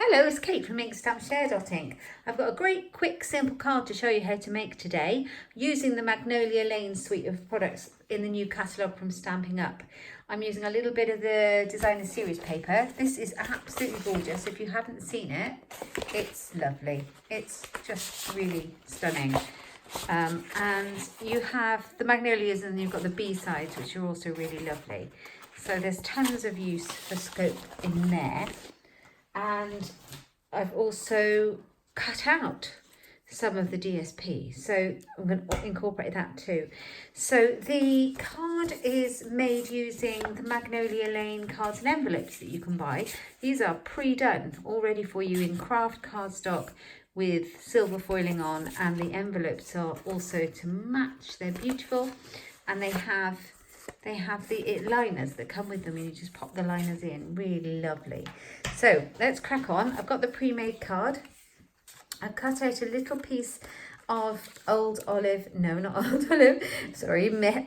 Hello, it's Kate from Inkstampshare.ink. I've got a great, quick, simple card to show you how to make today using the Magnolia Lane suite of products in the new catalogue from Stampin' Up. I'm using a little bit of the designer series paper. This is absolutely gorgeous. If you haven't seen it, it's lovely. It's just really stunning. And you have the magnolias and you've got the B-sides, which are also really lovely. So there's tons of use for scope in there. And I've also cut out some of the DSP, so I'm going to incorporate that too. So the card is made using the Magnolia Lane cards and envelopes that you can buy. These are pre-done, all ready for you in craft cardstock with silver foiling on, and the envelopes are also to match. They're beautiful, and they have the liners that come with them, and you just pop the liners in. Really lovely. So let's crack on. I've got the pre-made card. I've cut out a little piece of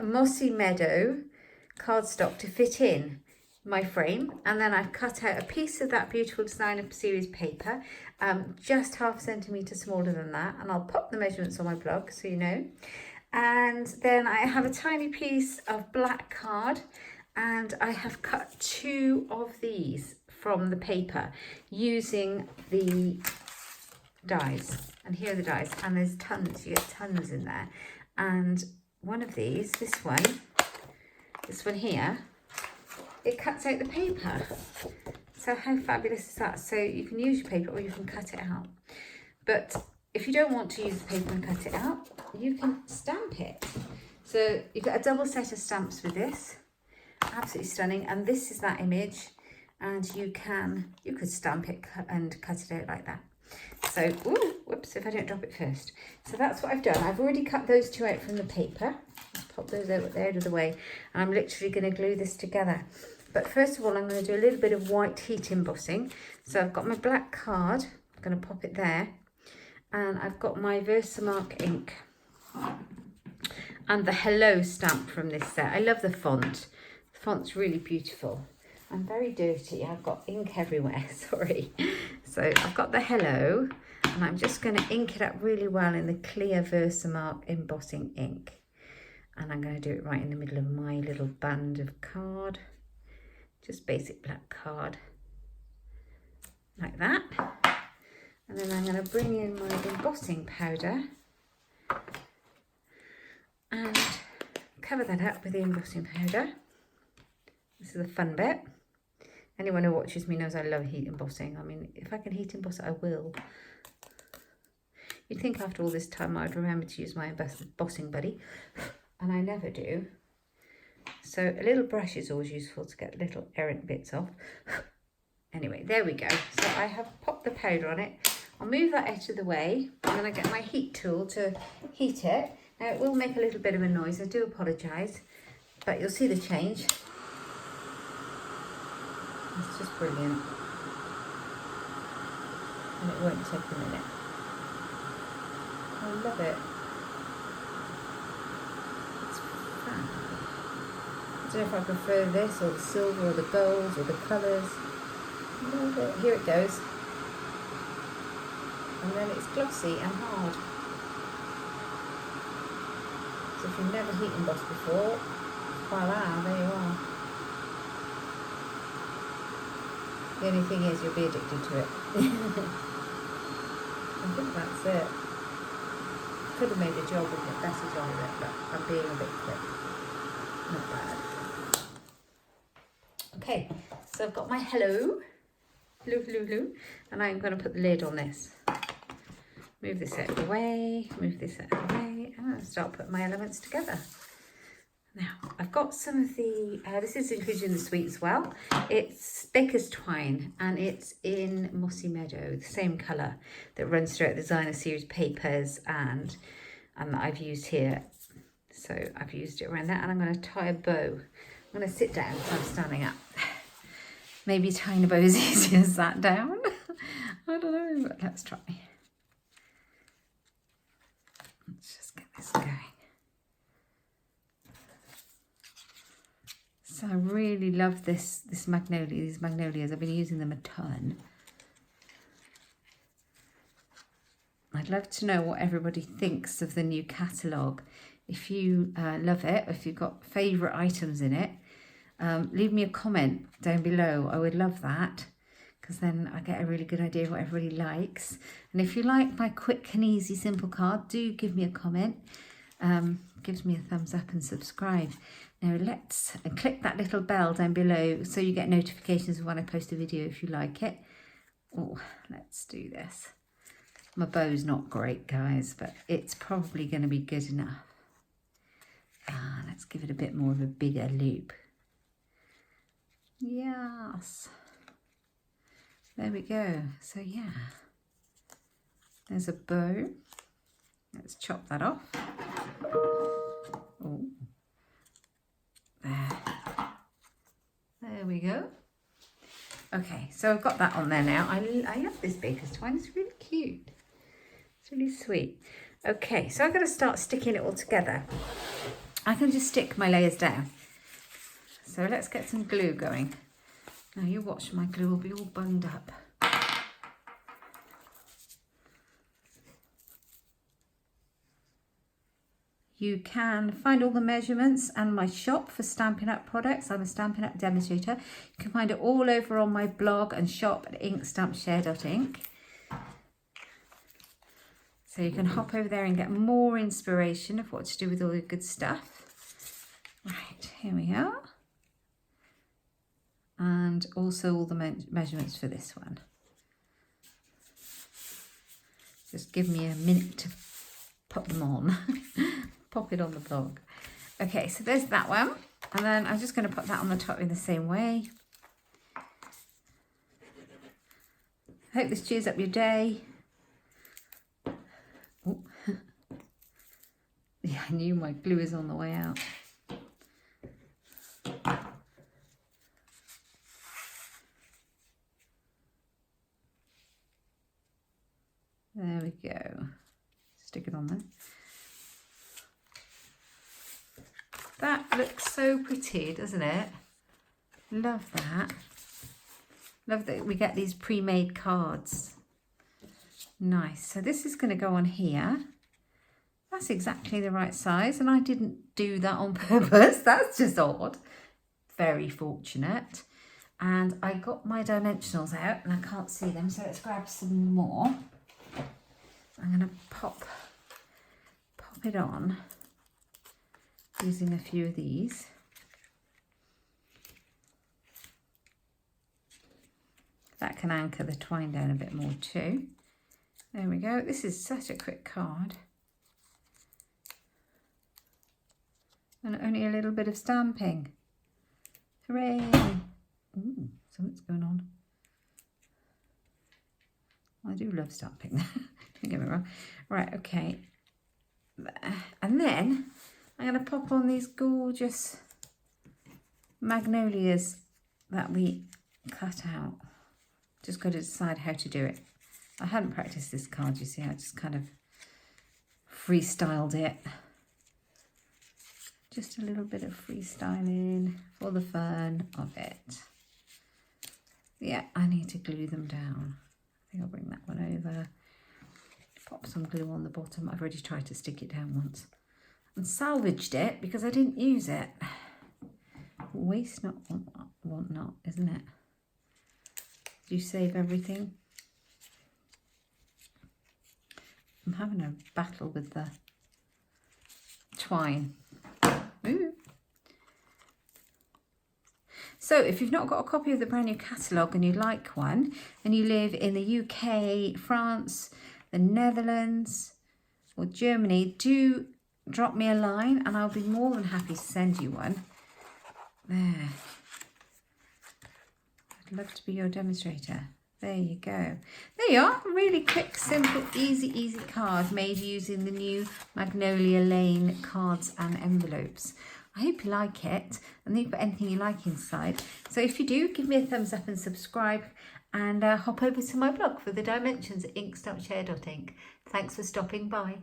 mossy meadow cardstock to fit in my frame, and then I've cut out a piece of that beautiful designer series paper, just 1/2 centimetre smaller than that, and I'll pop the measurements on my blog so you know. And then I have a tiny piece of black card, and I have cut 2 of these from the paper using the dies. And here are the dies, and there's tons, you get tons in there. And one of these, this one here, it cuts out the paper. So how fabulous is that? So you can use your paper or you can cut it out. But if you don't want to use the paper and cut it out, you can stamp it. So you've got a double set of stamps with this. Absolutely stunning. And this is that image. And you could stamp it and cut it out like that. So, ooh, whoops, if I don't drop it first. So that's what I've done. I've already cut those 2 out from the paper. Let's pop those out of the way. And I'm literally going to glue this together. But first of all, I'm going to do a little bit of white heat embossing. So I've got my black card. I'm going to pop it there. And I've got my Versamark ink and the Hello stamp from this set. I love the font. The font's really beautiful. I'm very dirty. I've got ink everywhere, sorry. So I've got the Hello, and I'm just going to ink it up really well in the clear Versamark embossing ink. And I'm going to do it right in the middle of my little band of card. Just basic black card. Like that. And then I'm going to bring in my embossing powder and cover that up with the embossing powder. This is the fun bit. Anyone who watches me knows I love heat embossing. I mean, if I can heat emboss it, I will. You'd think after all this time I'd remember to use my embossing buddy, and I never do. So a little brush is always useful to get little errant bits off. Anyway, there we go. So I have popped the powder on it. I'll move that out of the way, and then I get my heat tool to heat it. Now it will make a little bit of a noise, I do apologise, but you'll see the change. It's just brilliant. And it won't take a minute. I love it. It's fab. I don't know if I prefer this or the silver or the gold or the colours. Love it. Here it goes. And then it's glossy and hard. So if you've never heat embossed before, voila, there you are. The only thing is you'll be addicted to it. I think that's it. Could have made a job with it, better job with it, but I'm being a bit quick. Not bad. Okay, so I've got my Hello, and I'm going to put the lid on this. Move this out of the way, move this out of the way, and I'll start putting my elements together. Now, I've got some of the, this is included in the suite as well. It's Baker's Twine, and it's in Mossy Meadow, the same colour that runs throughout the designer series papers and that I've used here. So I've used it around that, and I'm going to tie a bow. I'm going to sit down so I'm standing up. Maybe tying a bow is easy as sat down. I don't know, but let's try. Let's just get this going. So I really love these magnolias. I've been using them a ton. I'd love to know what everybody thinks of the new catalogue. If you love it, if you've got favourite items in it, leave me a comment down below. I would love that, because then I get a really good idea of what everybody likes. And if you like my quick and easy simple card, do give me a comment. Gives me a thumbs up and subscribe. Now let's click that little bell down below so you get notifications when I post a video if you like it. Oh, let's do this. My bow's not great, guys, but it's probably going to be good enough. Let's give it a bit more of a bigger loop. Yes. There we go. So yeah, there's a bow. Let's chop that off. Oh, there we go. Okay, so I've got that on there now. I love this baker's twine. It's really cute. It's really sweet. Okay, so I've got to start sticking it all together. I can just stick my layers down. So let's get some glue going. Now you watch, my glue will be all bunged up. You can find all the measurements and my shop for Stampin' Up products. I'm a Stampin' Up demonstrator. You can find it all over on my blog and shop at inkstampshare.ink. So you can hop over there and get more inspiration of what to do with all the good stuff. Right, here we are. And also all the measurements for this one. Just give me a minute to put them on. Pop it on the blog. Okay, so there's that one. And then I'm just going to put that on the top in the same way. I hope this cheers up your day. Oh. Yeah, I knew my glue is on the way out. There we go. Stick it on there. That looks so pretty, doesn't it? Love that. Love that we get these pre-made cards. Nice. So this is going to go on here. That's exactly the right size, and I didn't do that on purpose. That's just odd. Very fortunate. And I got my dimensionals out, and I can't see them, so let's grab some more. I'm going to pop it on using a few of these. That can anchor the twine down a bit more too. There we go. This is such a quick card. And only a little bit of stamping. Hooray! Ooh, something's going on. I do love stamping. Don't get me wrong. Right, okay. And then I'm going to pop on these gorgeous magnolias that we cut out. Just got to decide how to do it. I hadn't practiced this card, you see. I just kind of freestyled it. Just a little bit of freestyling for the fun of it. Yeah, I need to glue them down. I think I'll bring that one over. Pop some glue on the bottom. I've already tried to stick it down once and salvaged it because I didn't use it. Waste not, want not, isn't it? Do you save everything? I'm having a battle with the twine. Ooh. So if you've not got a copy of the brand new catalogue and you'd like one, and you live in the UK, France, the Netherlands or Germany, do drop me a line and I'll be more than happy to send you one. There. I'd love to be your demonstrator. There you go. There you are. Really quick, simple, easy card made using the new Magnolia Lane cards and envelopes. I hope you like it and you put anything you like inside. So if you do, give me a thumbs up and subscribe, and hop over to my blog for the dimensions at inkstampshare.ink. Thanks for stopping by.